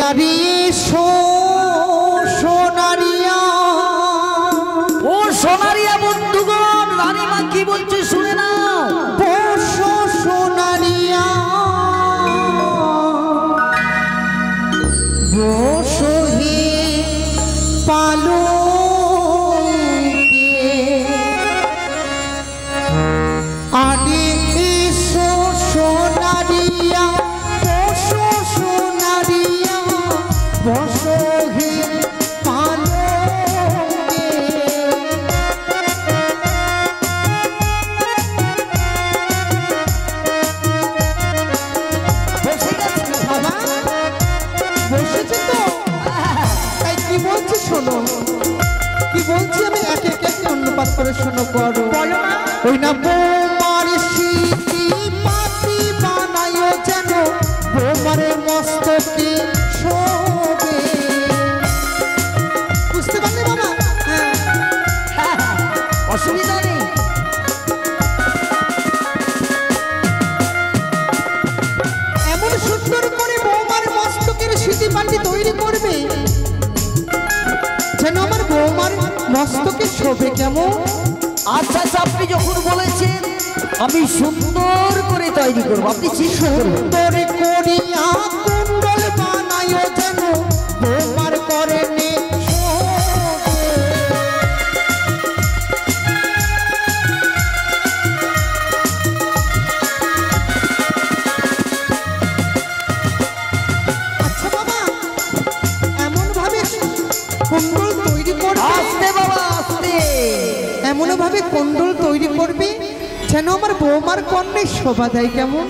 আরে সোনারিয়া ও সোনারিয়া বন্ধুগণ, রানীমা কি বলছে শুনে নাও। সোনারিয়া বসো হে পালো আরে এসো সোনারিয়া বসো সোনারিয়া বসো হে পালো বাবা বসেছে তো তাই কি বলছি শোনো, কি বলছি আমি একে একে অনুপাত করে শোনো। করো ওই না বৌমার স্মৃতি পাতি বানায় যেন বৌমার মস্তকে শোবে। বুঝতে পারলে বাবা? হ্যাঁ অসুবিধা নেই। এমন সুন্দর করে বৌমার মস্তকের স্মৃতি পাটি তৈরি করবে যেন আমার বৌমার মস্তকে শোবে। কেমন? আচ্ছা আচ্ছা, আপনি যখন বলেছেন আমি সুন্দর করে তৈরি করবো, আপনি সুন্দর করিয়া কুণ্ডল বানায় যেন বৌমার করে নে কুণ্ডল তৈরি করবে। আস্তে বাবা আস্তে। এমন ভাবে কুণ্ডল তৈরি করবে যেন আমার বৌমার কর্ণে শোভা দেয়। কেমন?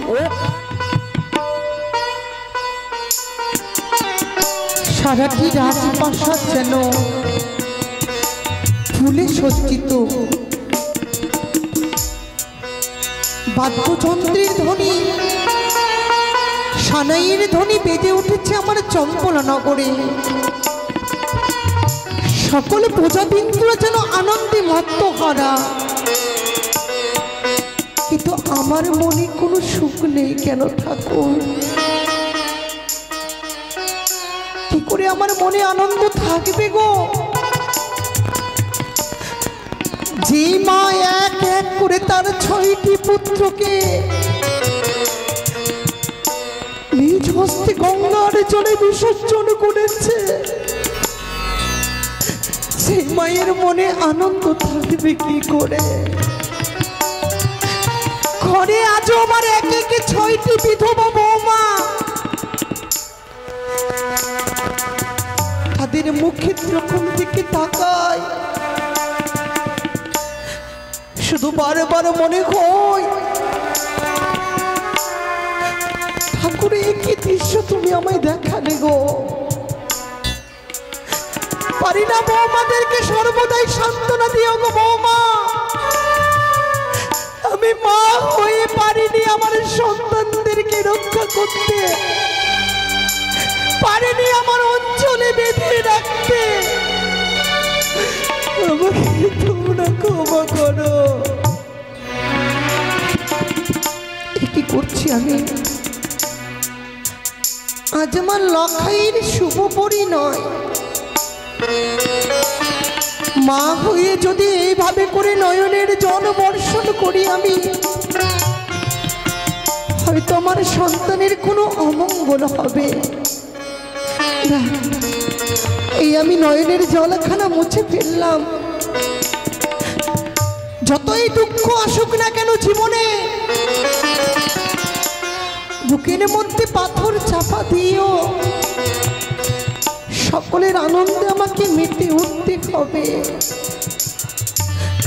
সারাটি রাজপ্রাসাদ যেন ফুলে সজ্জিত, বাদ্যযন্ত্রের ধ্বনি সানাইয়ের ধ্বনি বেজে উঠেছে আমার চম্পলা নগরে। সকল প্রজাবিন্দুরা যেন আনন্দে মত্ত করা, কিন্তু আমার মনে কোনো সুখ নেই কেন ঠাকুর? কি করে আমার মনে আনন্দ থাকবে গো? যে মা এক এক করে তার 6টি পুত্রকে নিজ হস্তে গঙ্গার জলে বিসর্জন করেছে, সেই মায়ের মনে আনন্দ থাকবে কি করে? ঘরে আজও আমার এক একে 6টি বিধবা বৌমা, তাদের মুখের রকম দিকে তাকায়, শুধু বারবার মনে হয় ঠাকুরে কি দৃশ্য তুমি আমায় দেখালে গো। পারি না বৌমাদেরকে সর্বদাই সান্ত্বনা দিও গো বৌমা। আমি মা হয়ে পারিনি আমার সন্তানদেরকে রক্ষা করতে, পারিনি আমার অঞ্চলে বেঁধে রাখতে। আমাকে তোমরা ক্ষমা করো। কি করছি আমি? আজ আমার লখাইয়ের শুভ পরিণয়, মা হয়ে যদি এইভাবে করে নয়নের জল বর্ষণ করি আমি, হয়তো আমার সন্তানের কোনো অমঙ্গল হবে না। এই আমি নয়নের জলখানা মুছে ফেললাম। যতই দুঃখ আসুক না কেন জীবনে, বুকের মধ্যে পাথর চাপা দিও, সকলের আনন্দে আমাকে মেতে উঠতে হবে।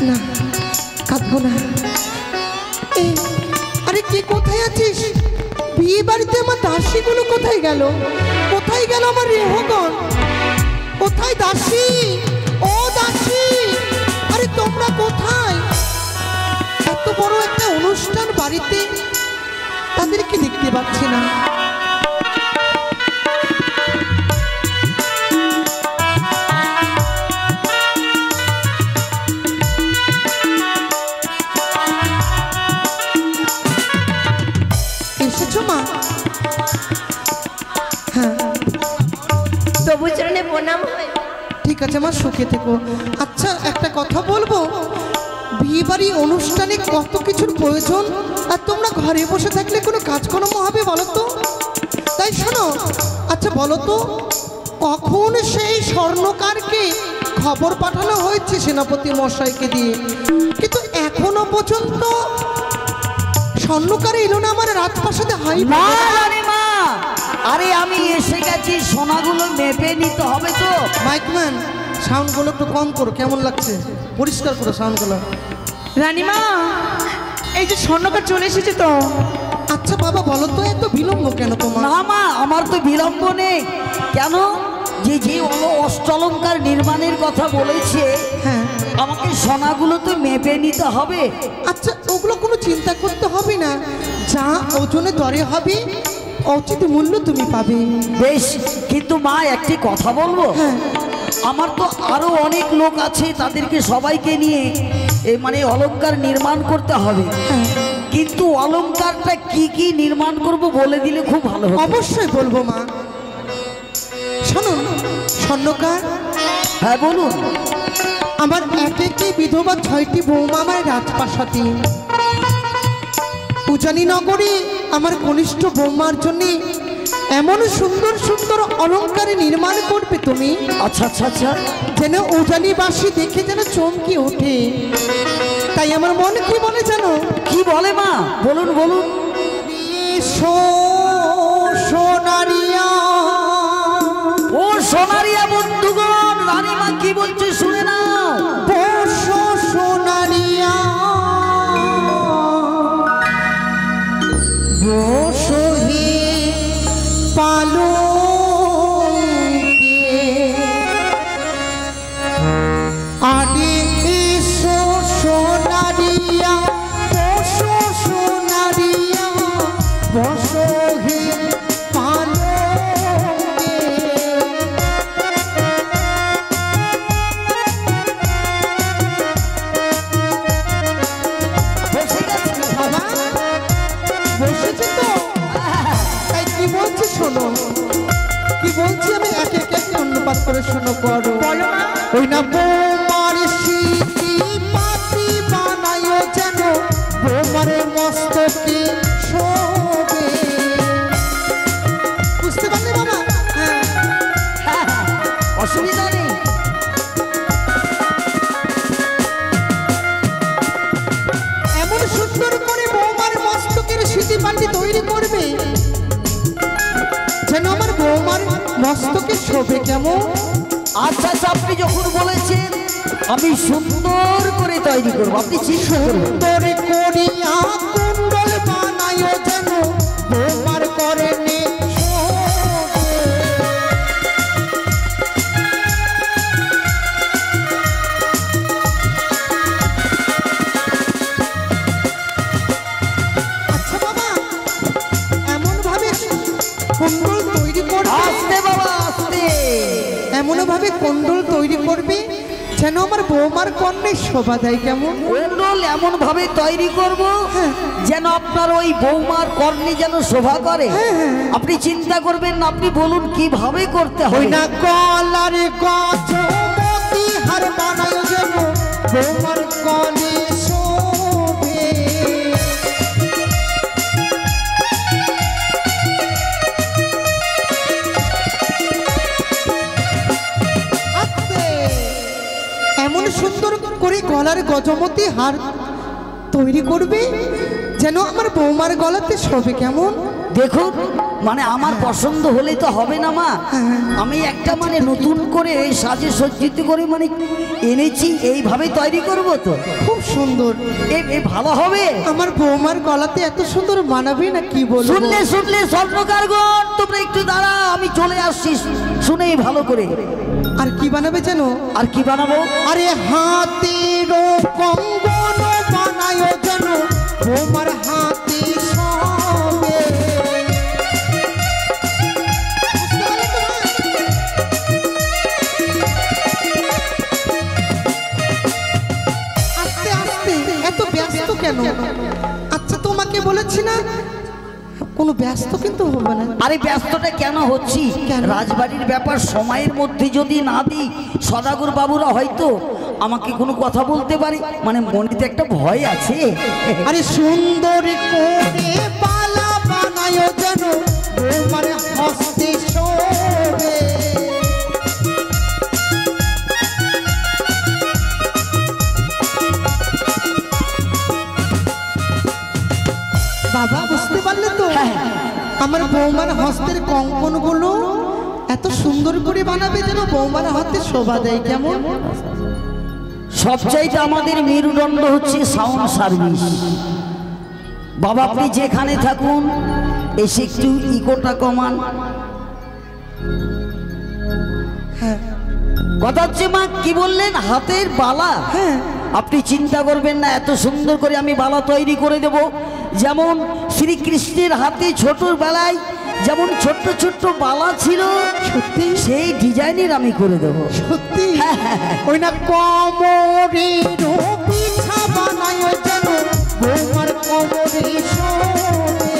না কাঁদবো না। আরে কে কোথায় আছিস? বিয়ে বাড়িতে আমার দাসীগুলো কোথায় গেল? কোথায় গেল আমার রেহগণ? কোথায় দাসী? ও দাসী, আরে তোমরা কোথায়? এত বড় একটা অনুষ্ঠান বাড়িতে, তাদেরকে দেখতে পাচ্ছি না। এসেছো মা? হ্যাঁ তবু চরণে প্রণাম হয়। ঠিক আছে মা, সুখে থেকো। আচ্ছা একটা কথা বলবো, বিয়ে বাড়ি অনুষ্ঠানে কত কিছুর প্রয়োজন, আর তোমরা ঘরে বসে থাকলে কোনো কাজকর্ম হবে বলো তো? তাই শোনো, আচ্ছা বলো তো, কখন সেই স্বর্ণকারকে খবর পাঠানো হয়েছে সেনাপতি মশাইকে দিয়ে, কিন্তু এখনো পর্যন্ত স্বর্ণকার এলো না আমার রাজপ্রাসাদে? হাই না রানীমা, আরে আমি এসে গেছি, সোনাগুলো মেপে নিতে হবে তো। মাইকম্যান, সাউন্ডগুলো একটু কম করো, কেমন লাগছে? পরিষ্কার করো সাউন্ডগুলো। রানীমা, এই যে স্বর্ণকার চলে এসেছে তো। আচ্ছা বাবা বলো তো, এত বিলম্ব কেন তোমার? না মা, আমার তো বিলম্ব নেই। কেন, যে যে অষ্টলঙ্কার নির্মাণের কথা বলেছে, হ্যাঁ আমাকে সোনাগুলো তো মেপে নিতে হবে। আচ্ছা ওগুলো কোনো চিন্তা করতে হবে না, যা ওজনে দরে হবে উচিত মূল্য তুমি পাবে। বেশ, কিন্তু মা একটি কথা বলবো। হ্যাঁ। আমার তো আরো অনেক লোক আছে, তাদেরকে সবাইকে নিয়ে মানে অলংকার নির্মাণ করতে হবে। কিন্তু অলংকারটা কি কি নির্মাণ করব বলে দিলে খুব ভালো হবে। অবশ্যই বলবো মা। শোনো স্বর্ণকার, হ্যাঁ বলুন। আমার একে একে বিধবা 6টি বৌমা আমার রাজপ্রাসাদে। উজানি নগরে আমার কনিষ্ঠ বৌমার জন্য এমন সুন্দর সুন্দর অলংকারে নির্মাণ করবে তুমি, আচ্ছা আচ্ছা আচ্ছা, যেন উজানিবাসী দেখে যেন চমকে ওঠে। তাই আমার মন কি বলে জানো? কি বলে মা? বলুন বলুন। সোনারিয়া, ও সোনারিয়া বন্ধুগণ, রানীমা কি বলছে শুনে নাও। বসো সোনারিয়া, বসো হে পালঙ্কে, আরে এসো সোনারিয়া, বসো সোনারিয়া, বসো হে পালঙ্কে। বসে গেছে বাবা বসেছে তো? তাই কি বলছি শোনো, কি বলছি আমি একে একে অনুপাত করে শোনো করো। বলো মা। ওই না বৌমার শীতি পাতি বানায় যেন বৌমার মস্তকে শোবে। বুঝতে পারলে বাবা? হ্যাঁ হ্যাঁ, হ্যাঁ, অসুবিধা নেই। এমন সুন্দর করে বৌমার মস্তকের স্মৃতি পাটি তৈরি করবে যেন আমার বৌমার মস্তকে শোভে। কেমন? আচ্ছা আচ্ছা, আপনি যখন বলেছেন আমি সুন্দর করে তৈরি করবো, আপনি চিন্তা করুন। সুন্দর করিয়া কুণ্ডল বানায় যেন বৌমার করে নে শোভে। আচ্ছা বাবা, এমন ভাবে কুণ্ডল তৈরি করবে, আস্তে বাবা আস্তে। এমন ভাবে কুণ্ডল তৈরি করবে যেন আমার বৌমার কর্ণে শোভা দেয়। কেমন? কুণ্ডল এমন ভাবে তৈরি করব হ্যাঁ। যেন আপনার ওই বৌমার কর্ণে যেন শোভা করে। হ্যাঁ, হ্যাঁ। আপনি চিন্তা করবেন না, আপনি বলুন কিভাবে করতে ওই হবে। না কলারে গজমতি হার বানায় যেন বৌমার কলে শোভে। আস্তে, এমন সুন্দর করে গলার গজমতি হার তৈরি করবে যেন আমার বৌমার গলাতে শোভে। কেমন? দেখুন, মানে আমার পছন্দ হলেই তো হবে না মা। আমি একটা মানে নতুন করে সাজে সজ্জিত করে মানে এনেছি, এইভাবে তৈরি করব তো। খুব সুন্দর। এ ভালো হবে। আমার বৌমার গলাতে এত সুন্দর মানাবে না কি বলবো। শুনলে শুনলে স্বর্ণকারগণ, তোমরা একটু দাঁড়া, আমি চলে আসছি, শুনেই ভালো করে। আর কি বানাবে জানো? আর কি বানাবো? আরে হাতের কঙ্গন বানায় যেন বৌমার হাতে শোভে। বুঝতে পারলে তো মা? আস্তে আস্তে, এত ব্যস্ত কেন? আচ্ছা তোমাকে বলেছি না কোনো ব্যস্ত কিন্তু হবে না। আরে ব্যস্তটা কেন হচ্ছি, কেন? রাজবাড়ির ব্যাপার সময়ের মধ্যে যদি না দিই সদাগর বাবুরা হয়তো আমাকে কোনো কথা বলতে পারে, মানে মনেতে একটা ভয় আছে। আরে সুন্দর করে পালা বানায় যেন তোমার হস্তে শোভে। বাবা বুঝতে পারলে তো? আমার বৌমার হস্তের কঙ্কনগুলো এত সুন্দর করে বানাবে যেন বৌমার হাতে শোভা দেয়। কেমন? সবচাইতে আমাদের মেরুদণ্ড হচ্ছে সাউন্ড সার্ভিস। বাবা আপনি যেখানে থাকুন এসে একটু ইকোটা কমান। হ্যাঁ কথা হচ্ছে মা কি বললেন হাতের বালা? হ্যাঁ আপনি চিন্তা করবেন না, এত সুন্দর করে আমি বালা তৈরি করে দেব। যেমন শ্রীকৃষ্ণের হাতে ছোটবেলায় যেমন ছোট্ট ছোট্ট বালা ছিল, সত্যি সেই ডিজাইনের আমি করে দেব। সত্যি ওই না কোমরের পিঠা বানায় যেন বৌমার কোমরে শোভে।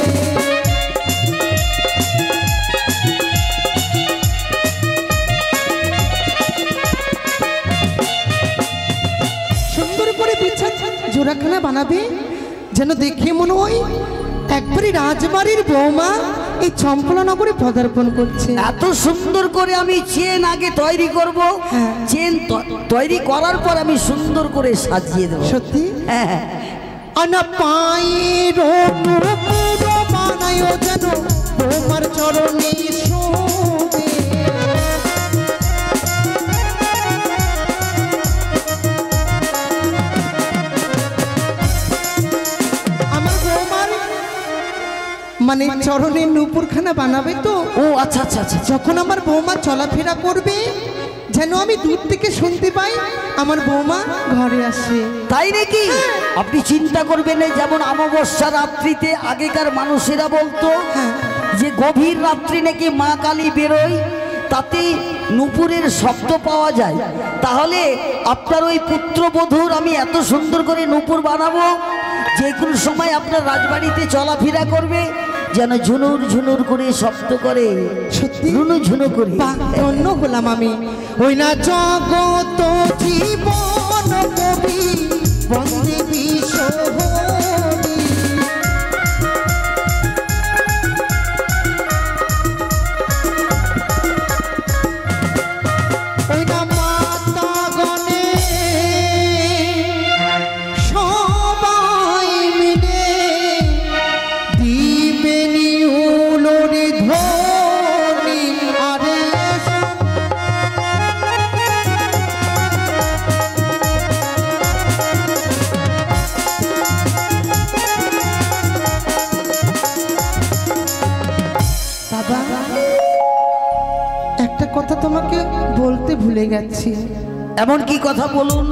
সুন্দর করে পিঠা জোড়াখানা বানাবে যেন দেখে মনে হয় একবারই রাজবাড়ির বৌমা এই চম্পলানগরে পদার্পণ করছে। এত সুন্দর করে আমি চেন আগে তৈরি করব, হ্যাঁ। চেন তৈরি করার পর আমি সুন্দর করে সাজিয়ে দেবো। সত্যি হ্যাঁ আনা পায়ের পুরো বানায় যেন তোমার চরণে শোভে। আমার বৌমার মানে চরণে নূপুরখানা বানাবে তো। ও আচ্ছা আচ্ছা আচ্ছা। যখন আমার বৌমা চলাফেরা করবে যেন আমি দূর থেকে শুনতে পাই আমার বৌমা ঘরে আসে। তাই নাকি? আপনি চিন্তা করবেন না, যেমন অমাবস্যা রাত্রিতে আগেকার মানুষেরা বলতো হ্যাঁ। যে গভীর রাত্রি নাকি মা কালী বেরোয়, তাতে নূপুরের শব্দ পাওয়া যায়। তাহলে আপনার ওই পুত্রবধূর আমি এত সুন্দর করে নূপুর বানাবো, যে কোনো সময় আপনার রাজবাড়িতে চলাফেরা করবে যেন ঝুনুর ঝুনুর করে শব্দ করে। সত্যি ঝুনু ঝুনু করে। ধন্য হলাম আমি। ওই না জগত জীবন কবি বন্দে বিশ্বহরি। ওই না মাতা গণে সবাই মিলে দিবেনি উলোরে ধ্বনি। আরে বাবা একটা কথা তোমাকে বলতে ভুলে গেছি। এমন কি কথা বলুন?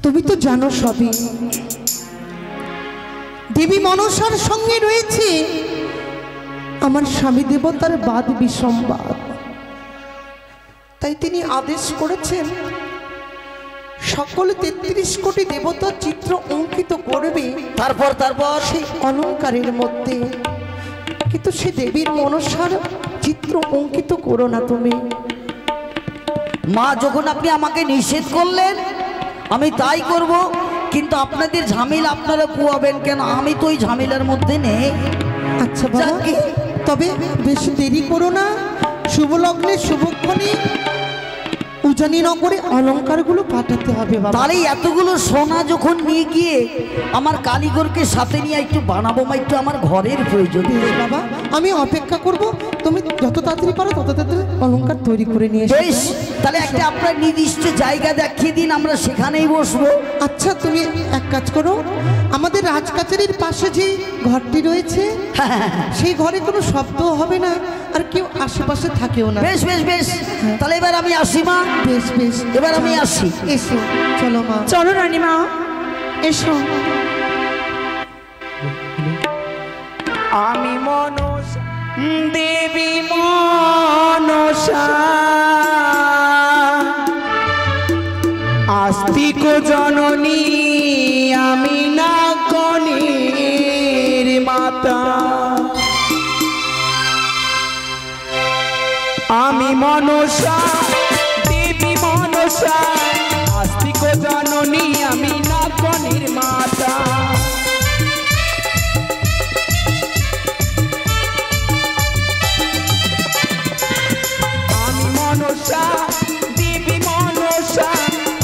তুমি তো জানো সবই, দেবী মনসার সঙ্গে রয়েছে আমার স্বামী দেবতার বাদ বিসম্বাদ। তাই তিনি আদেশ করেছেন সকল 33 কোটি দেবতার চিত্র অঙ্কিত করবে তারপর তারপর সেই অলঙ্কারের মধ্যে। কিন্তু সে দেবীর মনসার চিত্র অঙ্কিত করো না তুমি। মা যখন আপনি আমাকে নিষেধ করলেন আমি তাই করব, কিন্তু আপনাদের ঝামেলা আপনারা পোয়াবেন কেন? আমি তো ওই ঝামেলার মধ্যে নেই। আচ্ছা বাবা, যাকে। তবে বেশি দেরি করো না। শুভ লগ্নে শুভক্ষণে উজানি নগরে অলঙ্কারগুলো পাঠাতে হবে বাবা। তাহলে এতগুলো সোনা যখন নিয়ে গিয়ে আমার কারিগরকে সাথে নিয়ে একটু বানাবো মা, একটু আমার ঘরের প্রয়োজন। বেশ বাবা, আমি অপেক্ষা করব। তুমি যত তাড়াতাড়ি পারো তত তাড়াতাড়ি অলঙ্কার তৈরি করে নিয়ে এসো। বেশ, তাহলে একটা আপনার নির্দিষ্ট জায়গা দেখিয়ে দিন, আমরা সেখানেই বসবো। আচ্ছা তুমি এক কাজ করো, আমাদের রাজকাচারির পাশে যে ঘরটি রয়েছে সেই ঘরে কোনো শব্দ হবে না, আর কেউ আশেপাশে থাকেও না। বেশ বেশ বেশ, তাহলে এবার আমি আসি মা। বেশ বেশ, এবার আমি আসি। এসো, চলো মা। চলো রানীমা এসো। আমি মনসা দেবী মনসা আস্তিক জননী আমি না কনের মাতা। আমি মনসা দেবী মনসা আস্তিক জননী আমি নাগনের মাতা আমি মনসা দেবী মনসা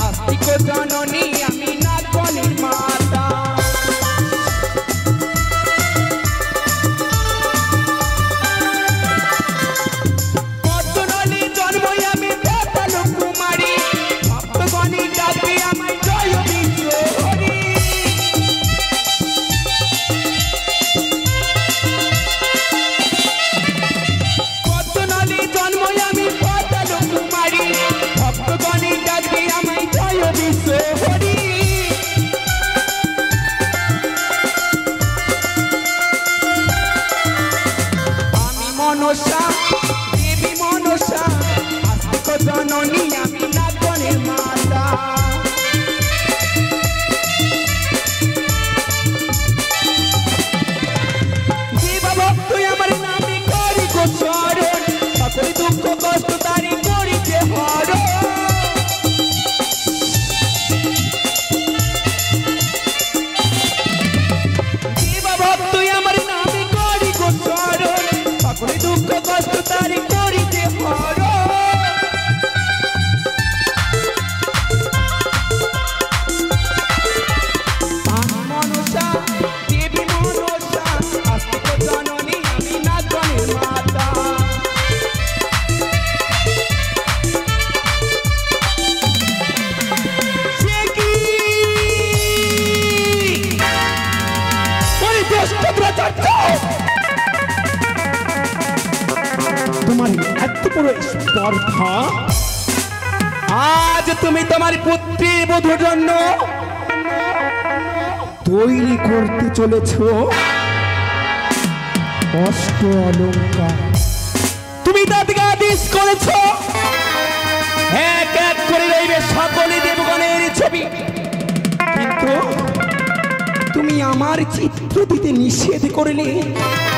আস্তিক জননী আমি নাগনের মাতা মনসা দেবী মনসা আস্তিক জননী আমি নাগনের মাতা জীবা ভক্ত আমার নামে করি গোচরণ সকল দুঃখ কষ্ট তারি করিতে হরণ জীবা ভক্ত আমার নামে করি গোচরণ সকল দুঃখ কষ্ট তারি করিতে হরণ আমি মনসা দেবী মনসা আস্তিক জননী আমি নাগনের মাতা সে কি পরিদোষাচার্য তোমার এত বড় স্পর্ধা আজ তুমি তোমার পুত্রীর বধূর জন্য তৈরি করতে চলেছ অষ্ট অলঙ্কার তুমি তাদেরকে আদেশ করেছ এক এক করে রইবে সকলে দেবগণের ছবি কিন্তু তুমি আমার চিত্র দিতে নিষেধ করলে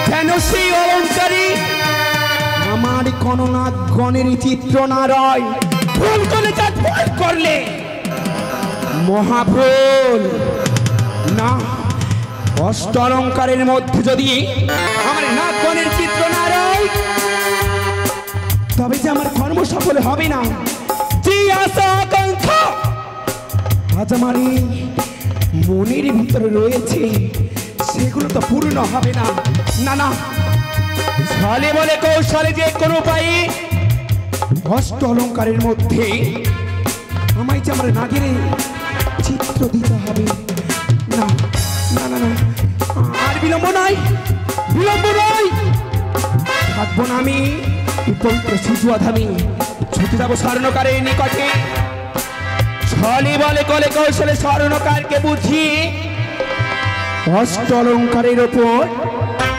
কেন সেই অলঙ্কারী আমার গণনাথগণের চিত্র না রয় ভুল করে ভুল করলে মহাভুল না অষ্ট অলঙ্কারের মধ্যে যদি আমার নাগগণের চিত্র না রয় তবে যে আমার কর্ম সফল হবে না যে আশা আকাঙ্ক্ষা আজ আমার মনের ভিতরে রয়েছে সেগুলো তো পূর্ণ হবে না না না ছলে বলে কৌশলে যে কোনো উপায়ে অষ্ট অলঙ্কারের মধ্যে আমায় যে আমার নাগের চিত্র দিতে হবে না না না না আর বিলম্ব নাই থাকবো না আমি পবিত্র শিশুয়াধামী ছুটে যাবো স্বর্ণকারের নিকটে ছলে বলে কলে কৌশলে স্বর্ণকারকে বুঝিয়ে অষ্ট অলঙ্কারের ওপর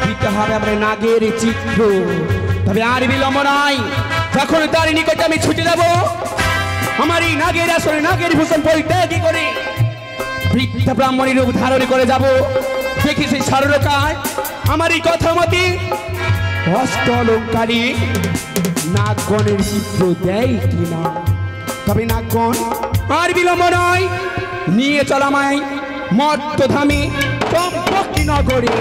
দিতে হবে আমরা নাগের চিত্র তবে আর বিলম্ব নাই যখন তার নিকটে আমি ছুটে যাব আমার এই নাগের আসলে নাগের ভূষণ পরিত্যাগী করে বৃদ্ধ ব্রাহ্মণী রূপ ধারণ করে যাব দেখি সেই স্বর্ণকার আমার এই কথা মতে অষ্ট অলঙ্কারী নাগগণের চিত্র দেয় কিনা তবে নাগগণ আর বিলম্ব নয় নিয়ে চল আমায় মর্তধামে চম্পকী নগরে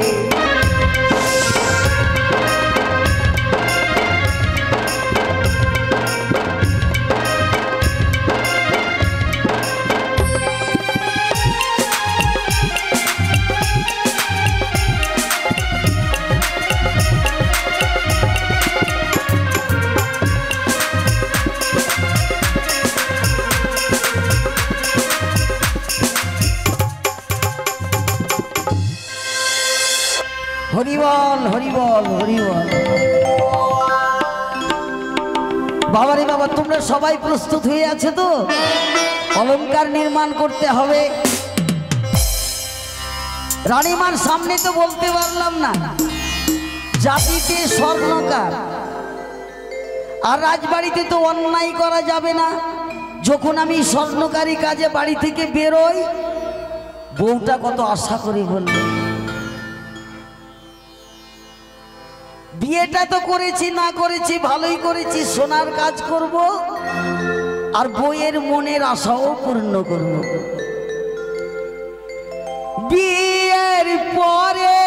হরিবল হরিবল হরিবল বাবারে বাবা তোমরা সবাই প্রস্তুত হয়ে আছে তো অলংকার নির্মাণ করতে হবে রানীমার সামনে তো বলতে পারলাম না জাতিতে স্বর্ণকার আর রাজবাড়িতে তো অন্যায় করা যাবে না যখন আমি স্বর্ণকারী কাজে বাড়ি থেকে বেরোই বউটা কত আশা করে বলল বিয়েটা তো করেছি, না করেছি ভালোই করেছি, সোনার কাজ করব আর বইয়ের মনের আশাও পূর্ণ করব। বিয়ের পরে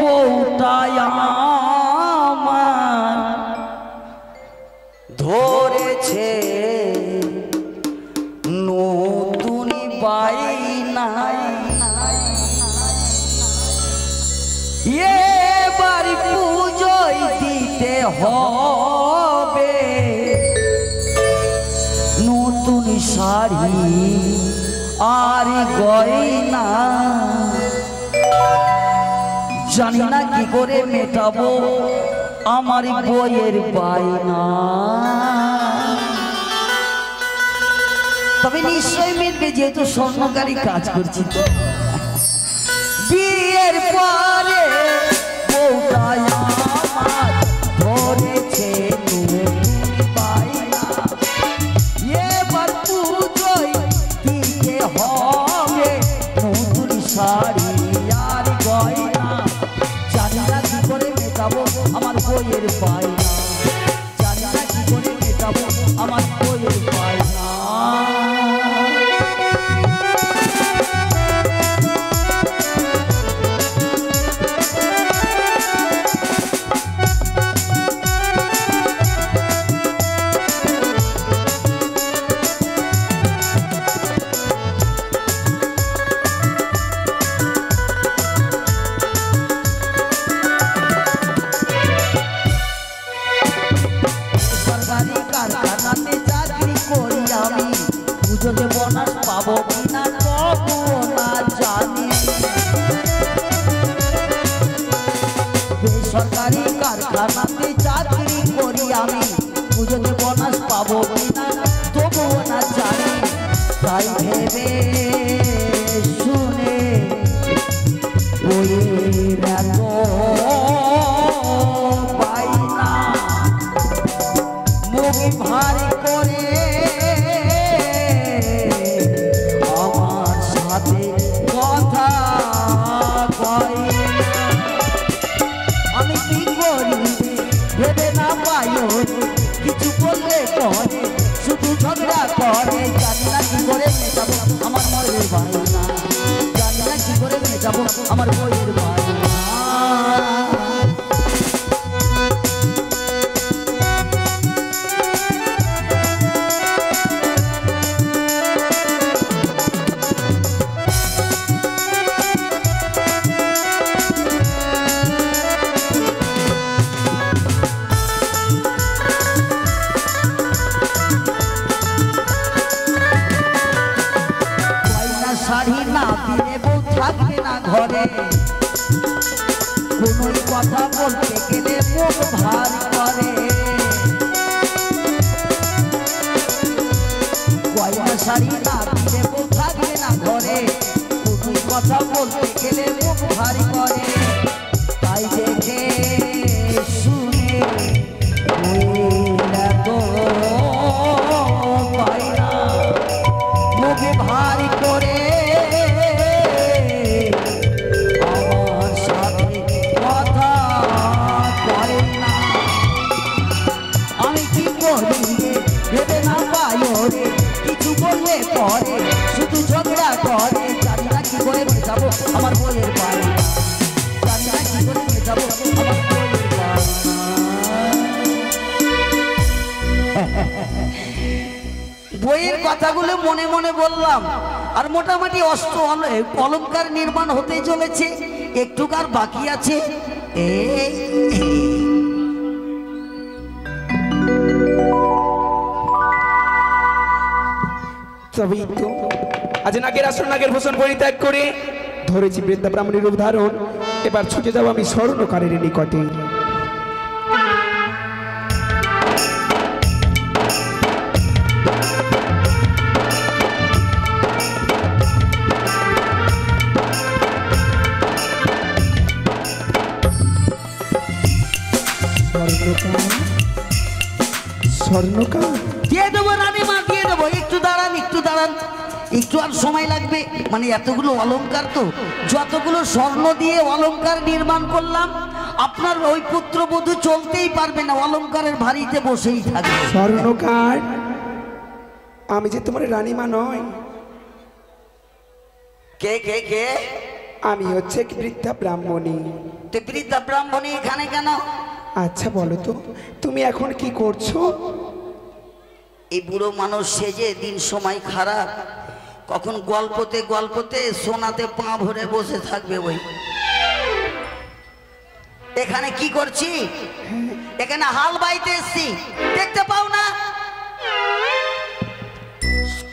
বউটাই আমার ধরেছে নতুন বাইনাই, এবার পুজোয় দিতে হবে নতুন শাড়ি আর গয়না। জানি না কি করে মেটাবো আমার বইয়ের বায়না, তবে নিশ্চয়ই মিটবে যেহেতু স্বর্ণকারী কাজ করছি। তো বিয়ের পরে বউটাই আমার ধরেছে নতুন বায়না, এবার পুজোয় দিতে হবে নতুন শাড়ি আর গয়না। জানি না কি করে মেটাবো আমার বইয়ের বায়না, জানি না কি করে মেটাবো আমার বইয়ের বায়না। পুজোতে বোনাস পাবো কিনা তবুও না জানি, বেসরকারি কারখানাতে চাকরি করি আমি, পুজোতে বোনাস পাবো কিনা তবুও না জানি। তাই ভেবে শুনে ওই বাইনা মুখ ভারী করে আমার সাথে কথা কয়। আমি কি করি ভেবে না পাই, কিছু বললে পরে শুধু ঝগড়া করে। জানি না কি করে মেটাবো আমার বইয়ের বায়না, জানি না কি করে মেটাবো আমার বইয়ের বায়না। শাড়ি না দিলে বউ থাকবে না ঘরে, কোন কথা বলতে গেলে মুখ ভার করে। গয়না শাড়ি না দিলে বউ থাকবে না ঘরে, কোন কথা বলতে গেলে মুখ ভার করে। তাই দেখে শুনে বাইনা মুখে ভারী করে আমার সাথে কথা করে না। আমি কি করি ভেবে না পাই রে, কিছু বললে পরে শুধু ঝগড়া করে। জানি না কি করে মেটাবো আমার বইয়ের বায়না, জানি না কি করে মেটাবো আমার বইয়ের বায়না। বইয়ের কথাগুলো মনে মনে বললাম, আর মোটামুটি অস্ত্র অলঙ্কার নির্মাণ হতে চলেছে, একটুকার বাকি আছে। তবেই তো আজ নাগের আসন নাগের ভূষণ পরিত্যাগ করে ধরেছি বৃদ্ধা ব্রাহ্মণের রূপ ধারণ। এবার ছুটে যাব আমি স্বর্ণকারের নিকটে। স্বর্ণকার দিয়ে দেবো রানীমা, দিয়ে দেবো। একটু দাঁড়ান, একটু দাঁড়ান, একটু আর সময় লাগবে। মানে এতগুলো অলংকার, তো যতগুলো স্বর্ণ দিয়ে অলংকার নির্মাণ করলাম আপনার ওই পুত্রবধূ চলতেই পারবে না, অলংকারের ভারিতে বসেই থাকবে। স্বর্ণকার, আমি যে তোমার রানীমা নয়। কে কে কে? আমি হচ্ছে এক বৃদ্ধা ব্রাহ্মণী। তুই বৃদ্ধা ব্রাহ্মণী এখানে কেন? আচ্ছা বলো তো, তুমি এখন কি করছো? এই বুড়ো মানুষ সেজে দিন সময় খারাপ, কখন গল্পতে গল্পতে সোনাতে পা ভরে বসে থাকবে। ওই এখানে কি করছি? এখানে হাল বাইতে এসছি, দেখতে পাও না?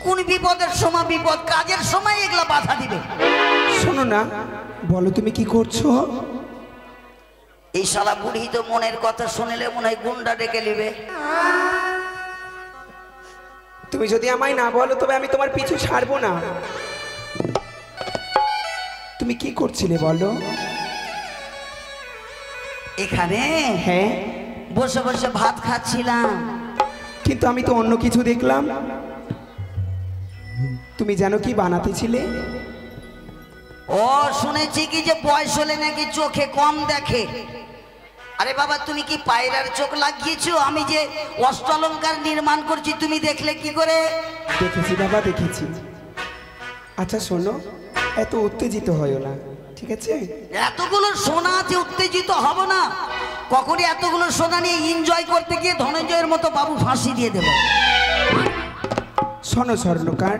কোন বিপদের সময় বিপদ, কাজের সময় এগুলা বাধা দিবে। শোনো না, বলো তুমি কি করছো? এই শালা বুড়ি তো মনের কথা শুনলে মনে হয় গুন্ডা ডেকে নিবে। তুমি যদি আমায় না বলো তবে আমি তোমার পিছু ছাড়বো না। তুমি কি করছিলে বলো? এখানে হ্যাঁ, বসে বসে ভাত খাচ্ছিলাম। কিন্তু আমি তো অন্য কিছু দেখলাম। তুমি জানো কি বানাতেছিলে? ও শুনেছি কি যে বয়স হলে নাকি চোখে কম দেখে। আরে বাবা, তুমি কি পায়রার চোখ লাগিয়েছো? আমি যে অষ্টলঙ্কার নির্মাণ করছি তুমি দেখলে কি করে? দেখেছি বাবা, দেখেছি। আচ্ছা শোনো, এত উত্তেজিত হয়ো না, ঠিক আছে? এতগুলো সোনা আছে, উত্তেজিত হব না। কখনই এতগুলো সোনা নিয়ে এনজয় করতে গিয়ে ধনঞ্জয়ের মতো বাবু ফাঁসি দিয়ে দেব। শোনো স্বর্ণকার,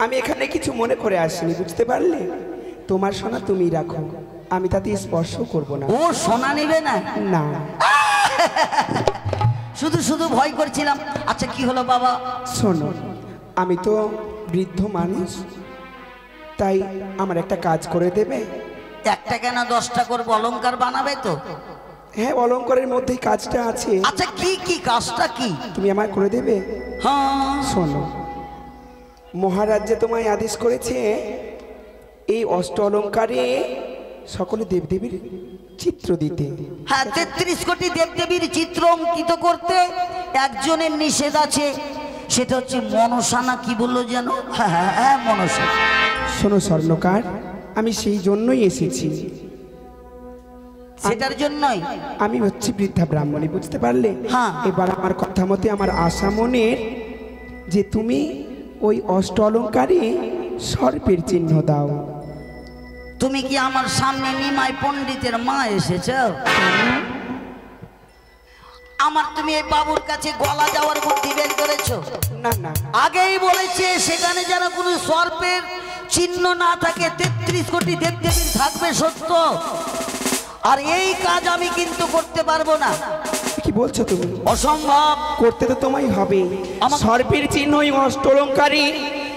আমি এখানে কিছু মনে করে আসিনি, বুঝতে পারলে? তোমার সোনা তুমি রাখো, আমি তাতে স্পর্শ করব না। ও সোনা নেবে না? না, শুধু শুধু ভয় করছিলাম। আচ্ছা কি হলো বাবা? শোনো, আমি তো বৃদ্ধ মানুষ, তাই আমার একটা কাজ করে দেবে? একটা কেন 10টা করবো, অলংকার বানাবে তো? হ্যাঁ, অলংকারের মধ্যেই কাজটা আছে। আচ্ছা কি কি কাজটা কি? তুমি আমায় করে দেবে? হ্যাঁ শোনো, মহারাজ যে তোমায় আদেশ করেছে এই অষ্ট অলংকারে সকলে দেবদেবীর চিত্র দিতে। হ্যাঁ, 33 কোটি দেবদেবীর চিত্র অঙ্কিত করতে একজনের নিষেধ আছে, সেটা হচ্ছে মনসা না কি বললো যেন? হ্যাঁ হ্যাঁ হ্যাঁ, মনসা। শোনো স্বর্ণকার, আমি সেই জন্যই এসেছি। সেটার জন্যই আমি হচ্ছি বৃদ্ধা ব্রাহ্মণী, বুঝতে পারলে? হ্যাঁ। এবার আমার কথা মতে আমার আশা মনের যে তুমি ওই অষ্ট অলংকারে সর্পের চিহ্ন দাও। তুমি কি আমার সামনে নিমাই পণ্ডিতের মা এসেছ? আমার তুমি এই বাবুর কাছে গলা যাওয়ার বুদ্ধি বের করেছো? না না, আগেই বলেছে সেখানে যেন কোনো সর্পের চিহ্ন না থাকে, 33 কোটি দেবদেবীর থাকবে সত্য। আর এই কাজ আমি কিন্তু করতে পারবো না। কি বলছো তুমি? অসম্ভব। করতে তো তোমায় হবে, সর্পের চিহ্ন ওই অষ্ট অলংকারে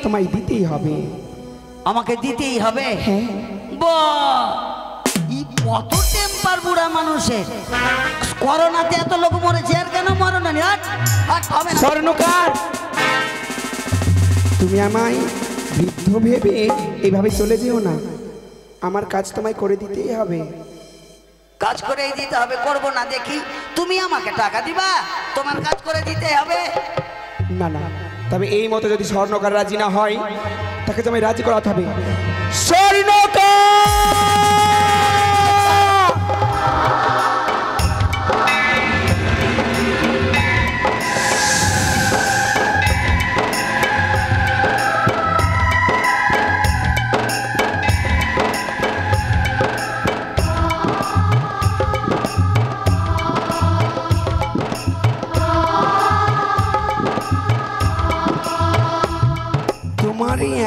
তোমায় দিতেই হবে। আমাকে দিতেই হবে? হ্যাঁ। বাহ, এই কত টেম্পার বুড়া মানুষের! করোনাতে এত লোক মরেছে, আর কেন মরো না? হবে না। স্বর্ণকার, তুমি আমায় বৃদ্ধ ভেবে এভাবে চলে যেও না। আমার কাজ তোমায় করে দিতেই হবে। কাজ করেই দিতে হবে। করবো না দেখি? তুমি আমাকে টাকা দিবা, তোমার কাজ করে দিতে হবে। না না, তবে এই মতো যদি স্বর্ণকার রাজি না হয় তাকে তোমায় রাজি করাতে হবে। স্বর্ণকার!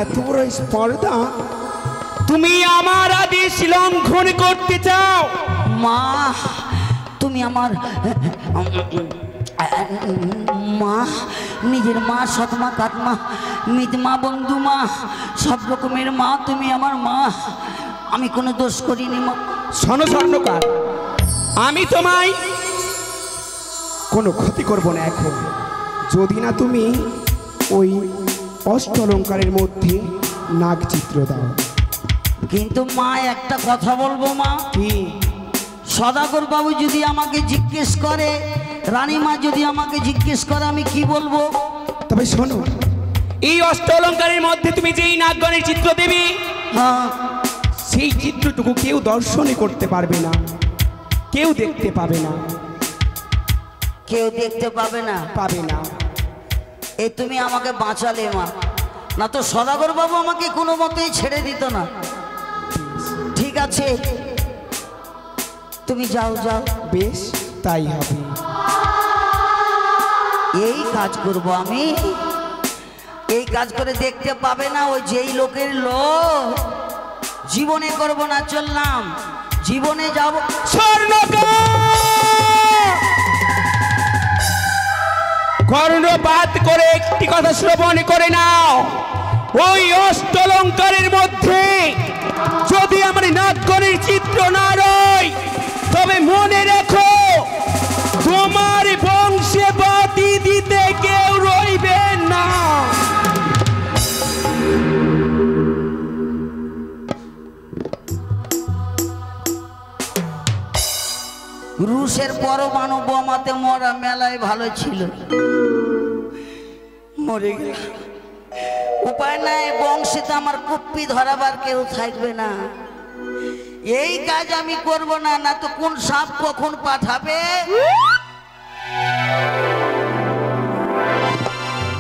এত বড় স্পর্ধা, তুমি আমার আদেশ লঙ্ঘন করতে চাও? মা, তুমি আমার মা, নিজের মা, সৎমা, কাটমা, মিতমা, বন্ধু মা, সব রকমের মা। তুমি আমার মা, আমি কোনো দোষ করিনি মা। শোনো স্বর্ণকার, আমি তোমায় কোনো ক্ষতি করব না এখন, যদি না তুমি ওই অষ্ট অলংকারের মধ্যে নাগ চিত্র দাও। কিন্তু মা, একটা কথা বলবো মা। কি? সদাগর বাবু যদি আমাকে জিজ্ঞেস করে, রানীমা যদি আমাকে জিজ্ঞেস করে, আমি কি বলবো? তবে শোনো, এই অষ্ট অলংকারের মধ্যে তুমি যেই নাগগণের চিত্র দেবে, হ্যাঁ, সেই চিত্রটুকু কেউ দর্শনই করতে পারবে না। কেউ দেখতে পাবে না, কেউ দেখতে পাবে না। পাবে না। এই তুমি আমাকে বাঁচালে মা, না তো সদাগর বাবু আমাকে কোনো মতেই ছেড়ে দিত না। ঠিক আছে, তুমি যাও যাও। বেশ, তাই হবে। এই কাজ করব আমি, এই কাজ করে দেখতে পাবে না ওই যেই লোকের লোক। জীবনে করব না, চললাম। জীবনে যাব। কর্ণপাত করে একটি কথা শ্রবণ করে নাও। ওই অষ্টলঙ্কারের মধ্যে যদি আমার নাগগণের চিত্র না রয়, তবে মনে রেখো তোমার বংশে বাতি দিতে কেউ রইবে না। রুশের পরমাণু বোমাতে মরা মেলায় ভালো ছিল, মরে গেল। উপায় নাই, বংশে তো আমার কুপ্পি ধরাবার কেউ থাকবে না। এই কাজ আমি করব না, না তো কোন সাপ কখন পাঠাবে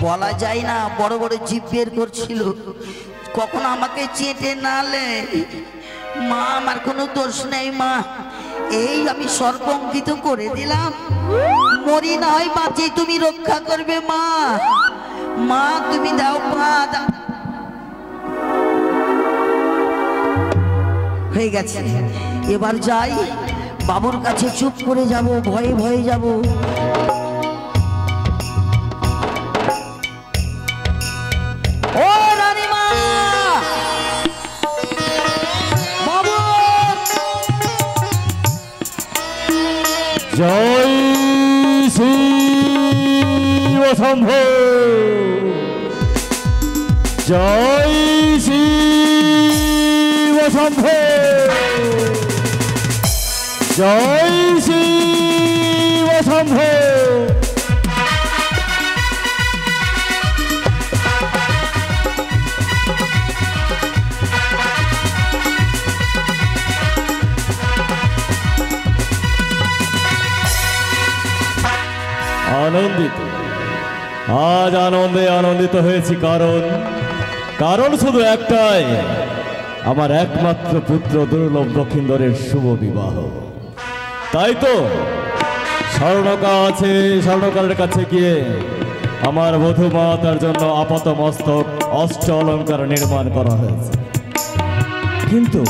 বলা যায় না। বড় বড় জিভ বের করছিল, কখন আমাকে চেটে নালে। মা, আমার কোনো দোষ নেই মা, এই আমি সর্বঙ্কিত করে দিলাম। মরি না হয় বাঁচি, তুমি রক্ষা করবে মা। মা তুমি দাও, মা দাও। হয়ে গেছে, এবার যাই বাবুর কাছে, চুপ করে যাব, ভয়ে ভয়ে যাব। ও রানীমা, বাবু। জয় শিব শম্ভু, জয় শিব শম্ভু, জয় শিব শম্ভু। আনন্দিত, আজ আনন্দে আনন্দিত হয়েছি, কারণ শুধু একটাই, আমার একমাত্র পুত্র দুর্লভ লক্ষিন্দরের শুভ বিবাহ। তাই তো স্বর্ণকা আছে, স্বর্ণকারের কাছে গিয়ে আমার বধূমা তার জন্য আপাত মস্তক অষ্ট অলঙ্কার নির্মাণ করা হয়েছে। কিন্তু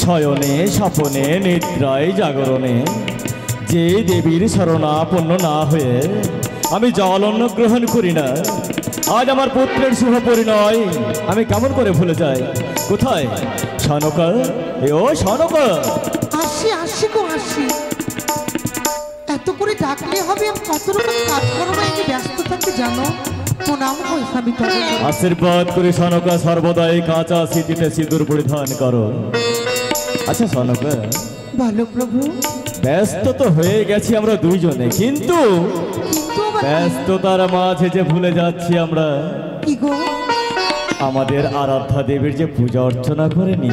শয়নে স্বপনে নিদ্রায় জাগরণে যে দেবীর শরণাপন্ন না হয়ে আমি জল অন্ন গ্রহণ করি না, আজ আমার পুত্রের শুভ পরিণয় আমি কেমন করে ভুলে যাই? কোথায় সনকা? এ ও সনকা, আসি আসি গো আসি। এত করে ডাকলে হবে? আমি কত রকম কাজকর্মে আমি ব্যস্ত থাকি জানো। প্রণাম হই স্বামী তবে। আশীর্বাদ করে সনকা সর্বদাই কাঁচা স্মৃতিতে সিঁদুর পরিধান করো। আচ্ছা সনকা, ভালো প্রভু। ব্যস্ত তো হয়ে গেছি আমরা দুইজনে, কিন্তু ব্যস্ততার মাঝে যে ভুলে যাচ্ছি আমরা কি গো? আমাদের আরাধ্যা দেবীর যে পূজা অর্চনা করেনি।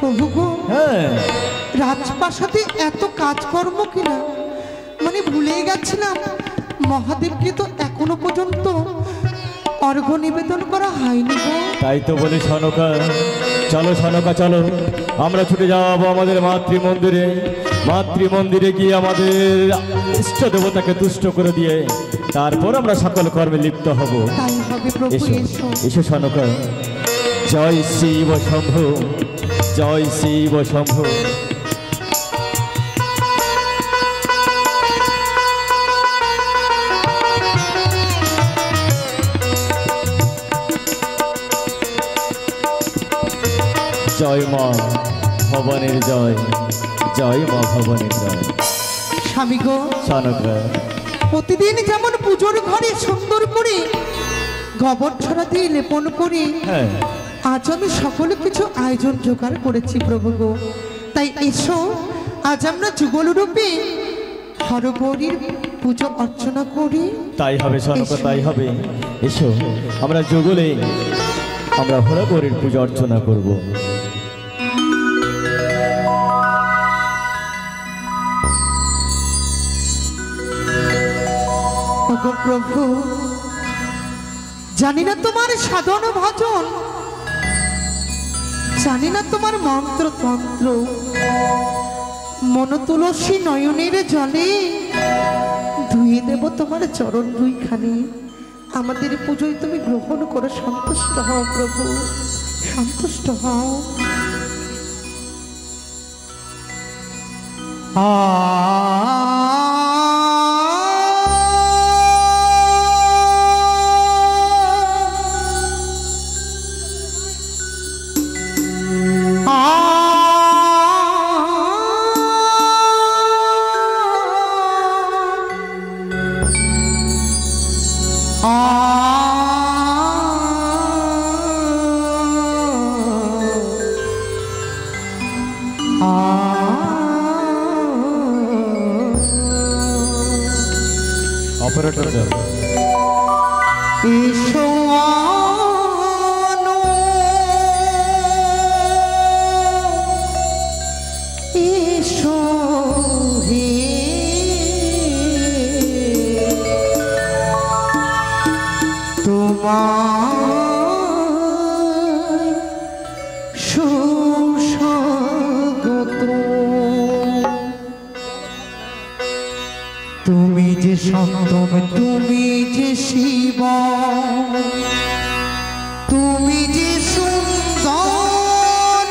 প্রভু গো, হ্যাঁ, রাজপ্রাসাদে এত কাজকর্ম কিনা, মানে ভুলে গেছিলাম মহাদেবকে তো এখনো পর্যন্ত অর্ঘ্য নিবেদন করা হয়নি গো। তাই তো বলি সনকা, চলো সনকা চলো, আমরা ছুটে যাবো আমাদের মাতৃমন্দিরে। মাতৃমন্দিরে গিয়ে আমাদের ইষ্ট দেবতাকে তুষ্ট করে দিয়ে তারপর আমরা সকল কর্মে লিপ্ত হব। তাই হবে প্রভু, এসো এসো। এসো সনকা। জয় শিব শম্ভু, জয় শিব শম্ভু। জয় মা ভবানীর জয়, জয় মা ভবানীর জয়। স্বামী গো, সনকা, প্রতিদিন যেমন পুজোর ঘরে সুন্দর করে গোবর ছড়া দিয়ে লেপন করে হ্যাঁ, আজ আমি সকল কিছু আয়োজন জোগাড় করেছি প্রভু গো। তাই এসো, আজ আমরা যুগল রূপে হরগৌরীর পুজো অর্চনা করি। তাই হবে সনকা, এসো। তাই হবে। এসো আমরা যুগলে আমরা হরগৌরীর পূজা অর্চনা করব। গো প্রভু, জানি না তোমার সাধন ভজন, জানি না তোমার মন্ত্র তন্ত্র, মন তুলসী নয়নের জলে ধুয়ে দেব তোমার চরণ দুইখানি। আমাদের পুজোয় তুমি গ্রহণ করে সন্তুষ্ট হও প্রভু, সন্তুষ্ট হও। অপারেটর এসো আনো, এসো হে তোমার সুস্বাগত। তুমি যে সন্তম, তুমি যে শিব, তুমি যে সুন্দর,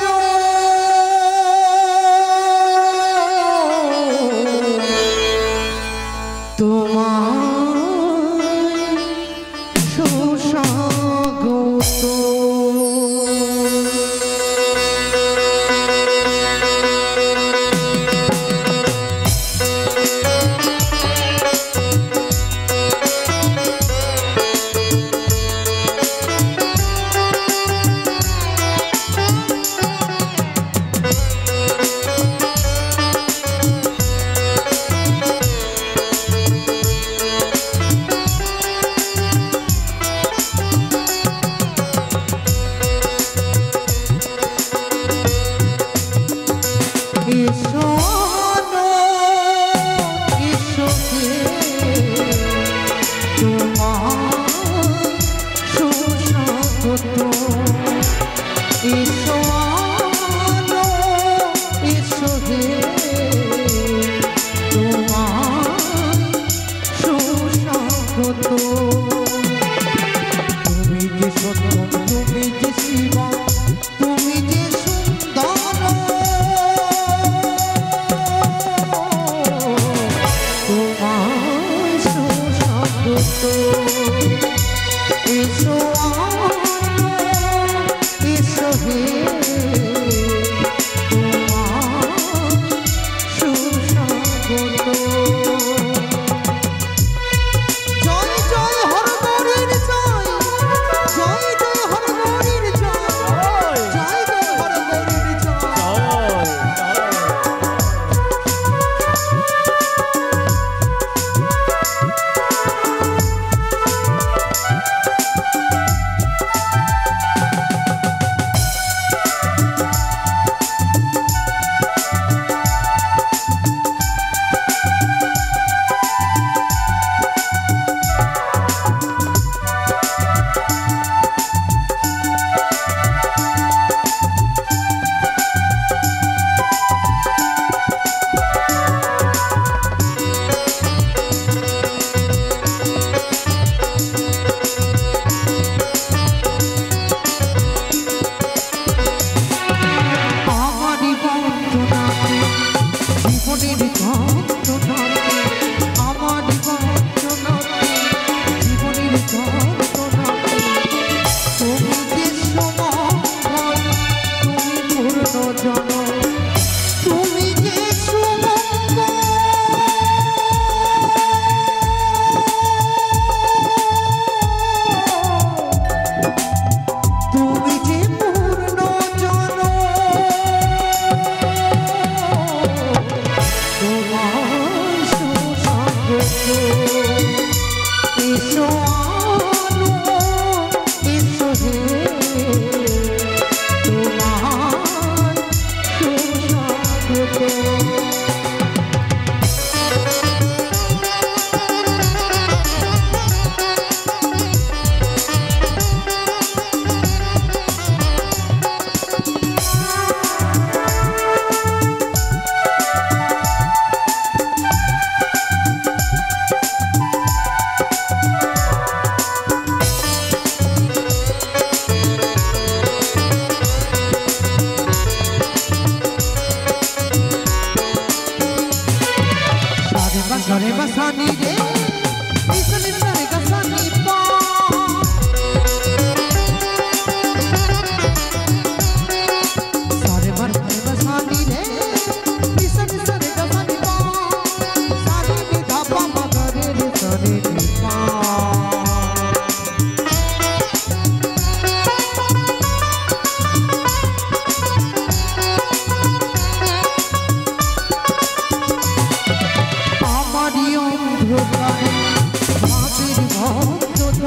তোমার সুস্বাগত। তুমি যে সত্য, তুমি যে শিব, তুমি যে সুন্দর, তোমার সুস্বাগত। এসো এসো হে তোমার সুস্বাগত।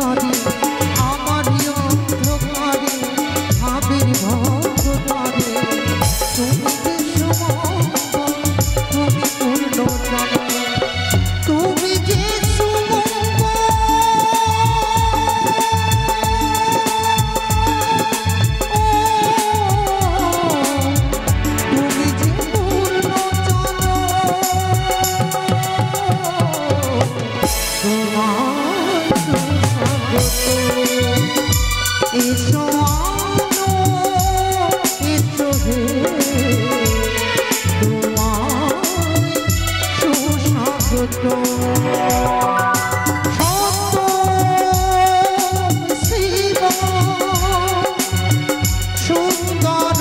তারে আমারই অন্ধকারে ভাবের ভক্ত তারে তুমি যে সুমঙ্গল তুমি পূর্ণ জানো তুমি যে সুমঙ্গল তুমি যে পূর্ণ জানো এসো আনো এসো হে তোমায় সুস্বাগত সত্য শিব সুন্দর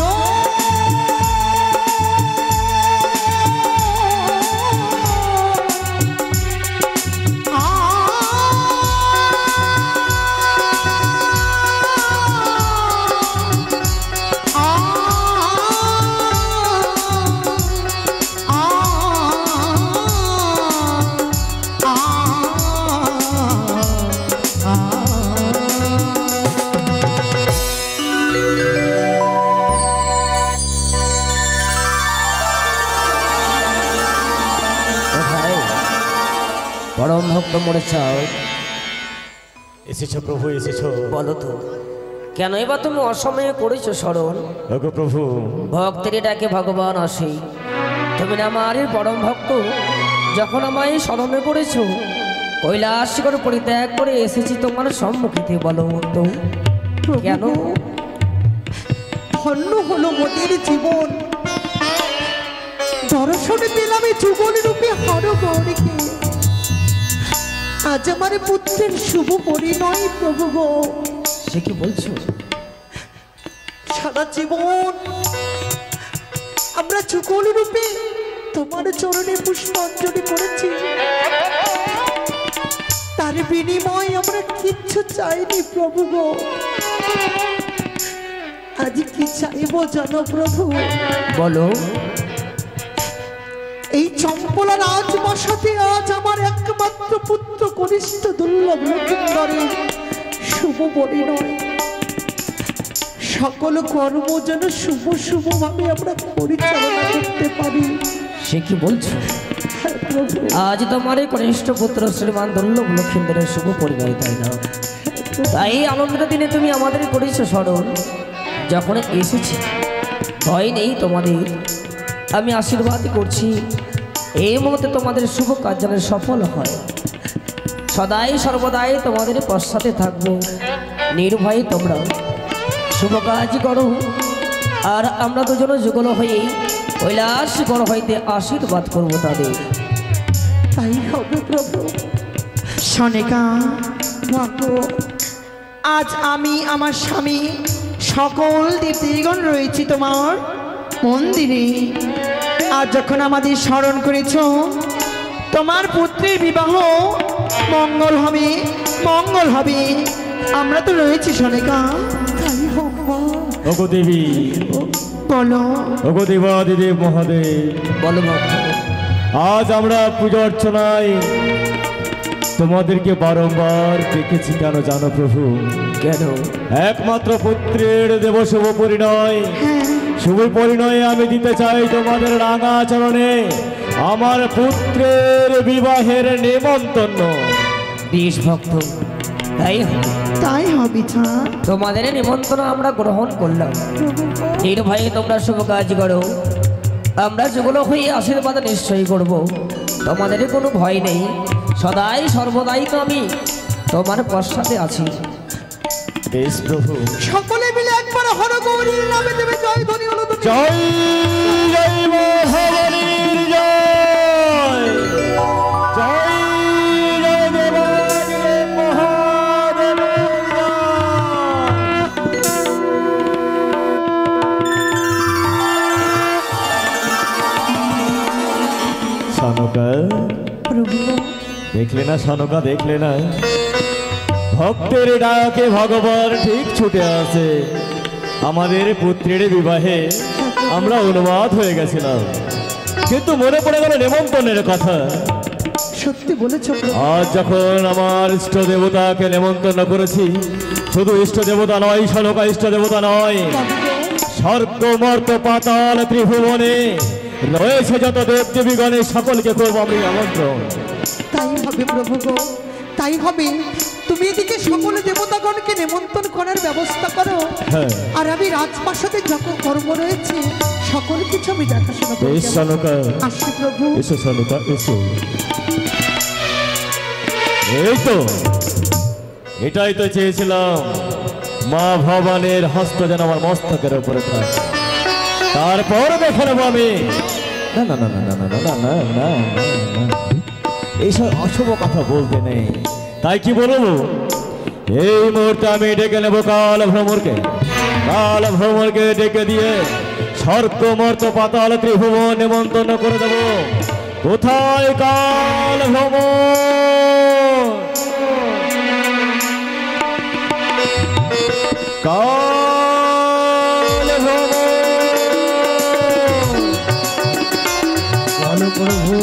পরম ভক্ত মরে চাও এসেছো প্রভু এসেছো। বলো তো কেন এবার তুমি অসময়ে করেছো স্মরণ? ওগো প্রভু, ভক্তের ডাকে ভগবান আসে। তুমি না আমার পরম ভক্ত, যখন আমায় স্মরণে করেছো কৈলাস করে পরিত্যাগ করে এসেছি তোমার সম্মুখীতে। বলো তো কেন? ধন্য হলো মোদের জীবন, দর্শনে দিলাম এই যুগল রূপে হরগৌরীকে। আজ আমার পুত্রের শুভ পরিণয় প্রভু গো। সে কি বলছো? সারা জীবন আমরা যুগল রূপে তোমার চরণে পুষ্পাঞ্জলি করেছি, তার বিনিময় আমরা কিচ্ছু চাইনি প্রভু গো। আজ কি চাইব জানো প্রভু? বলো। এই চম্পলা রাজবসতে আজ আমার একমাত্র পুত্র কনিষ্ঠ দুর্লভ লক্ষিন্দরের শুভ পরিণয়। সকল কর্ম যেন শুভ শুভ ভাবে আমরা পরিচালনা করতে পারি। সে কি বলছো? হ্যাঁ প্রভু। আজ তোমার এই কনিষ্ঠ পুত্র শ্রীমান দুর্লভ লক্ষিন্দরের শুভ পরিণয়, তাই না? তাই আনন্দের দিনে তুমি আমাদের করেছো স্মরণ। যখন এসেছি ভয় নেই তোমাদের, আমি আশীর্বাদ করছি এই মুহূর্তে তোমাদের শুভ কাজ যেন সফল হয়। সদাই সর্বদাই তোমাদের পশ্চাতে থাকবো, নির্ভয়ে তোমরা শুভ কাজ করো। আর আমরা দুজনে যুগল হয়ে কৈলাস গড় হইতে আশীর্বাদ করবো তাদের। তাই হবে প্রভু। সনেকা ভাগ্য, আজ আমি আমার স্বামী সকল দেবদেবীগণ রয়েছি তোমার মন্দিরে। আজ যখন আমাদের স্মরণ করেছ, তোমার পুত্রের বিবাহ মঙ্গল হবে, মঙ্গল হবে। আমরা তো রয়েছি সনেকা। তাই হোক মা। ওগো দেবী, বলো। ওগো দেবাদিদেব মহাদেব, বলো ভক্ত। আজ আমরা পূজা অর্চনায় তোমাদেরকে বারংবার ডেকেছি কেন জানো প্রভু? কেন? একমাত্র পুত্রের দেব শুভ পরিণয়। শুভ পরিণয়ে আমি দিতে চাই তোমাদের রাঙা চরণে আমার পুত্রের বিবাহের নেমন্তন্ন। বেশ ভক্ত, তাই হবে। তাই হবে। তোমাদের নিমন্ত্রণ আমরা গ্রহণ করলাম, নির্ভয়ে তোমরা শুভ কাজ করো। আমরা যুগল হয়ে আশীর্বাদ নিশ্চয়ই করব, তোমাদের কোনো ভয় নেই। সদাই সর্বদাই তো আমি তোমার পশ্চাতে আছি। বেশ প্রভু। সকলে মিলে একবার হরগৌরীর নামে দেবে জয় ধ্বনি হলো। জয় জয় মহাবলীর জয়, জয় জয় দেবাদিদেব মহাদেবের জয়। সনকা প্রভু, দেখলে না সনকা, দেখলে না ভক্তের ডাকে ভগবান ঠিক ছুটে আসে। আমাদের পুত্রের বিবাহে আমরা উন্মাদ হয়ে গেছিলাম, কিন্তু মনে পড়ে গেল নেমন্তন্নের কথা। সত্যি বলেছো প্রভু। আজ যখন আমার ইষ্ট দেবতাকে নেমন্তন্ন করেছি, শুধু ইষ্ট দেবতা নয়, সনকা ইষ্ট দেবতা নয়, স্বর্গ মর্ত পাতাল ত্রিভুবনে রয়েছে যত দেব দেবীগণের সকলকে করবো আমি আমন্ত্রণ। তাই হবে প্রভু গো, তাই হবে। তুমি এদিকে সকল দেবতাগণকে নেমন্তন্ন করার ব্যবস্থা করো, হ্যাঁ। আর আমি রাজপ্রাসাদে যত কর্ম রয়েছে সকল কিছু আমি দেখাশোনা করব। বেশ সনকা, আসি প্রভু। এসো সনকা, এসো। এই তো, এটাই তো চেয়েছিলাম, মা ভবানীর হস্ত যেন আমার মস্তকের উপরে থাকে, তারপর দেখে নেবো আমি। না না না না না না না না না না, এইসব অশুভ কথা বলতে নেই। তাই কি বলবো, এই মুহূর্তে আমি ডেকে নেবো কাল ভ্রমরকে। কাল ভ্রমরকে ডেকে দিয়ে স্বর্গ মর্ত পাতাল ত্রিভুবন নেমন্তন্ন করে দেব। কোথায় কাল ভ্রমর? কাল ভ্রমর। প্রভু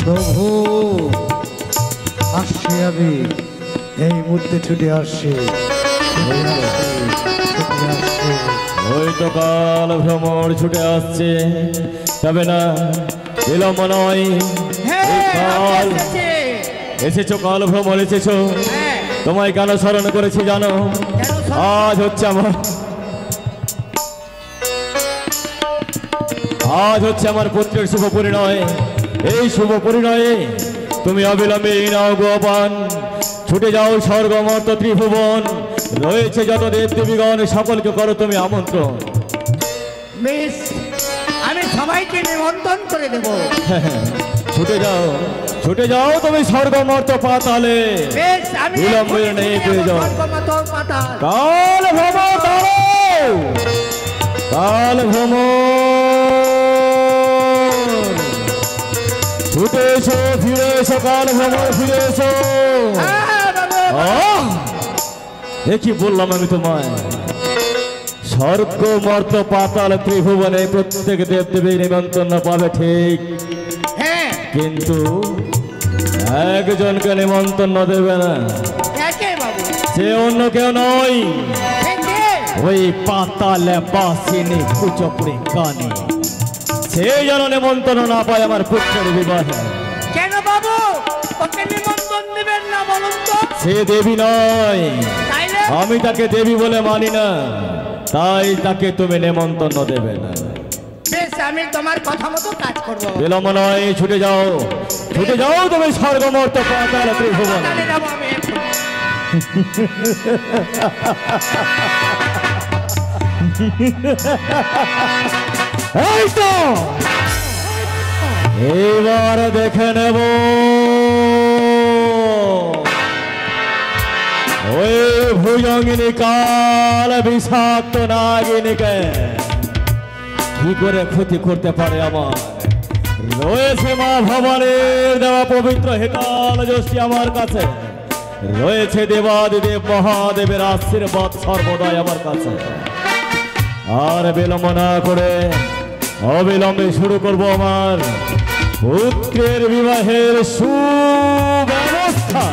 প্রভু আসছি, আমি এই মুহূর্তে ছুটে আসছি। ওই তো কাল ভ্রমর ছুটে আসছে, তবে না বিলম্ব নয়। কাল এসেছো, কাল ভ্রমর এসেছো। তোমায় কেন স্মরণ করেছি জানো? আজ হচ্ছে আমার পুত্রের শুভ পরিণয়। এই শুভ পরিণয়ে তুমি অবিলম্বে নাও গোপান, ছুটে যাও স্বর্গমর্ত ত্রিভুবন রয়েছে যত দেব দেবীগণ সকলকে করো তুমি আমন্ত্রণ। বেশ, আমি সবাইকে নিমন্ত্রণ করে দেব। ছুটে যাও, ছুটে যাও তুমি স্বর্গমর্ত পাতালে। বেশ, আমি বিলম্বের নেই প্রয়োজন। স্বর্গমর্ত পাতাল। কাল ভ্রমর দাঁড়াও, কাল ভ্রমর ছুটে এসো, ফিরে এসো, কাল ভ্রমর ফিরে এসো। এ কি বললাম আমি তোমায়? স্বর্গ মর্ত পাতাল ত্রিভুবনে প্রত্যেক দেব দেবী নিমন্ত্রণ পাবে ঠিক, কিন্তু একজনকে নিমন্ত্রণ দেবে না, সে অন্য কেউ নয়, ওই পাতালে বাসিনী কুচপুরি কানি। সে যেন নিমন্ত্রণ না পায় আমার পুত্রের বিবাহে। কেন বাবু, ওকে নিমন্ত্রণ দিবেন না বলুন তো? সে দেবী নয়, তাইলে আমি তাকে দেবী বলে মানি না, তাই তাকে তুমি নেমন্তন্ন দেবে না। বেশ, আমি তোমার কথা মতো কাজ করবো। বিলম্ব নয়, ছুটে যাও, ছুটে যাও তুমি স্বর্গমর্ত পাতাল ত্রিভুবন। তাহলে যাবো আমি এখন। এই তো, এইবার দেখে নেব ওই ভুজঙ্গিনী কাল বিষাক্ত নাগিনীকে কি করে ক্ষতি করতে পারে আমার। রয়েছে মা ভবানীর দেওয়া পবিত্র হেতাল যষ্টি আমার কাছে, রয়েছে দেবাদিদেব মহাদেবের আশীর্বাদ সর্বদাই আমার কাছে। আর বিলম্ব না করে অবিলম্বে শুরু করব আমার পুত্রের বিবাহের সুব্যবস্থা।